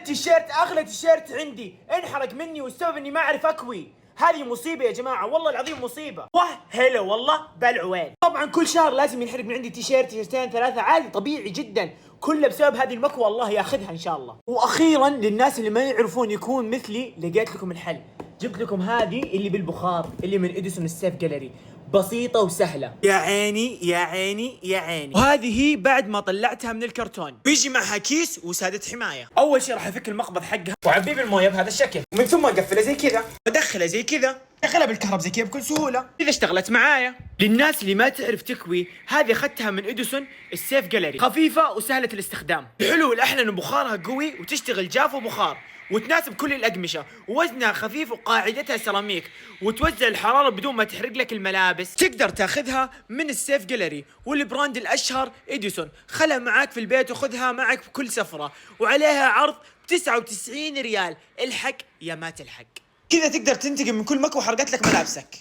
التيشيرت اغلى تيشيرت عندي انحرق مني والسبب اني ما اعرف اكوي. هذه مصيبة يا جماعة، والله العظيم مصيبة. واه هلا والله بالعوين. طبعا كل شهر لازم ينحرق من عندي تيشيرت تيشيرتين ثلاثة، عادي طبيعي جدا، كله بسبب هذه المكوى. الله ياخذها ان شاء الله. واخيرا للناس اللي ما يعرفون يكون مثلي، لقيت لكم الحل. جبت لكم هذه اللي بالبخار اللي من اديسون السيف جاليري، بسيطة وسهلة. يا عيني يا عيني يا عيني. وهذه بعد ما طلعتها من الكرتون، بيجي معها كيس وسادة حماية. أول شيء راح أفك المقبض حقها وأعبيه بالموية بهذا الشكل، ومن ثم أقفلها زي كذا وأدخلها زي كذا، أدخلها بالكهرب زي كذا بكل سهولة. إذا اشتغلت معايا. للناس اللي ما تعرف تكوي، هذه أخذتها من إديسون السيف جاليري، خفيفة وسهلة الاستخدام. الحلو والأحلى إنه بخارها قوي وتشتغل جاف وبخار، وتناسب كل الأقمشة، ووزنها خفيف وقاعدتها سيراميك، وتوزع الحرارة بدون ما تحرق لك الملابس. تقدر تاخذها من السيف جاليري، والبراند الأشهر إديسون. خلها معاك في البيت وخذها معك بكل سفرة، وعليها عرض 99 ريال. الحق يا ما تلحق. كذا تقدر تنتقم من كل مكوى حرقت لك ملابسك.